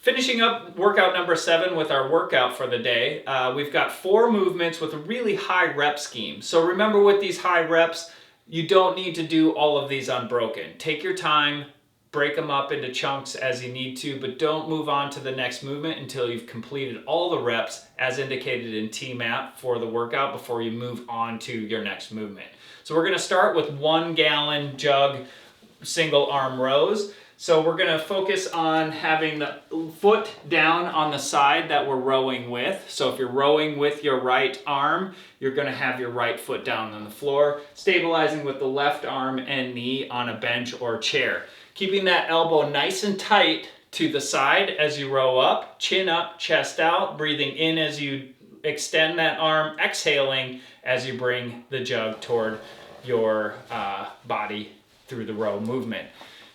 Finishing up workout number 7 with our workout for the day, we've got 4 movements with a really high rep scheme. So remember, with these high reps, you don't need to do all of these unbroken. Take your time, break them up into chunks as you need to, but don't move on to the next movement until you've completed all the reps as indicated in T-MAP for the workout before you move on to your next movement. So we're going to start with 1 gallon jug single arm rows. So we're going to focus on having the foot down on the side that we're rowing with. So if you're rowing with your right arm, you're going to have your right foot down on the floor, stabilizing with the left arm and knee on a bench or chair. Keeping that elbow nice and tight to the side as you row up, chin up, chest out, breathing in as you extend that arm, exhaling as you bring the jug toward your body through the row movement.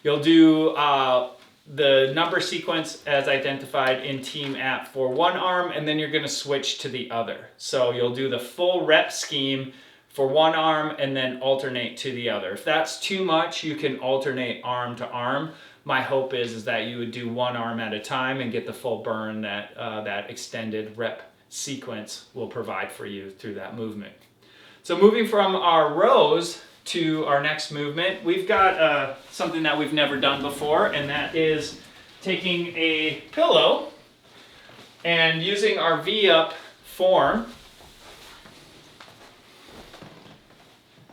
You'll do the number sequence as identified in T-MAP for one arm, and then you're going to switch to the other. So you'll do the full rep scheme for one arm and then alternate to the other. If that's too much, you can alternate arm to arm. My hope is that you would do one arm at a time and get the full burn that that extended rep sequence will provide for you through that movement. So moving from our rows to our next movement, we've got something that we've never done before, and that is taking a pillow and using our V-up form.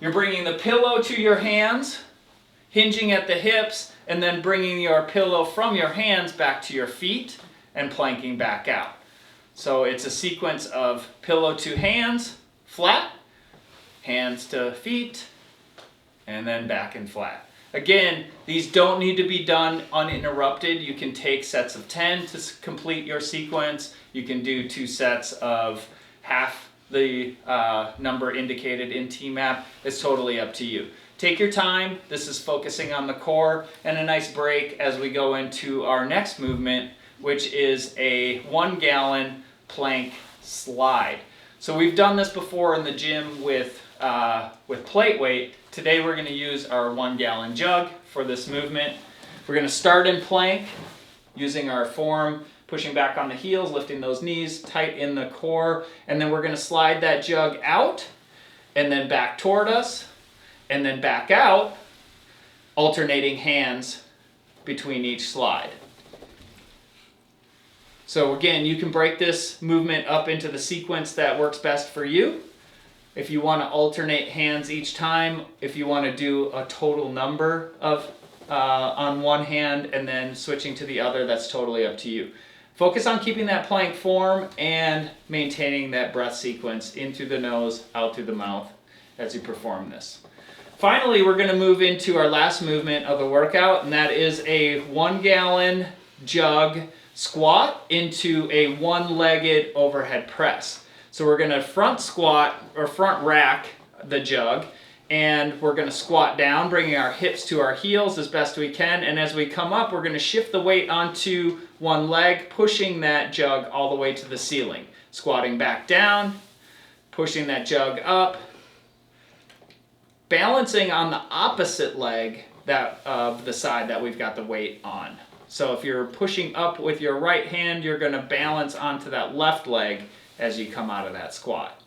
You're bringing the pillow to your hands, hinging at the hips, and then bringing your pillow from your hands back to your feet and planking back out. So it's a sequence of pillow to hands, flat, hands to feet, and then back and flat. Again, these don't need to be done uninterrupted. You can take sets of 10 to complete your sequence. You can do 2 sets of half the number indicated in T-MAP. It's totally up to you. Take your time. This is focusing on the core, and a nice break as we go into our next movement, which is a 1 gallon plank slide. So we've done this before in the gym with plate weight. Today we're going to use our 1 gallon jug for this movement. We're going to start in plank using our form, pushing back on the heels, lifting those knees tight in the core, and then we're going to slide that jug out and then back toward us and then back out, alternating hands between each slide. So again, you can break this movement up into the sequence that works best for you. If you want to alternate hands each time, if you want to do a total number of on one hand and then switching to the other, that's totally up to you. Focus on keeping that plank form and maintaining that breath sequence in through the nose, out through the mouth as you perform this. Finally, we're going to move into our last movement of the workout, and that is a 1 gallon jug squat into a one-legged overhead press. So we're going to front squat or front rack the jug, and we're going to squat down, bringing our hips to our heels as best we can. And as we come up, we're going to shift the weight onto one leg, pushing that jug all the way to the ceiling. Squatting back down, pushing that jug up, balancing on the opposite leg of the side that we've got the weight on. So if you're pushing up with your right hand, you're going to balance onto that left leg as you come out of that squat.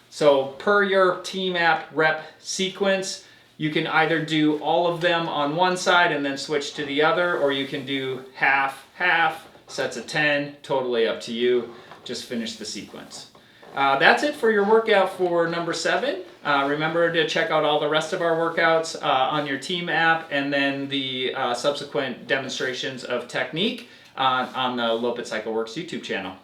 So per your T-MAP rep sequence, you can either do all of them on one side and then switch to the other, or you can do half, sets of 10, totally up to you. Just finish the sequence. That's it for your workout for number 7. Remember to check out all the rest of our workouts on your T-MAP, and then the subsequent demonstrations of technique on the Loppet Cycle Works YouTube channel.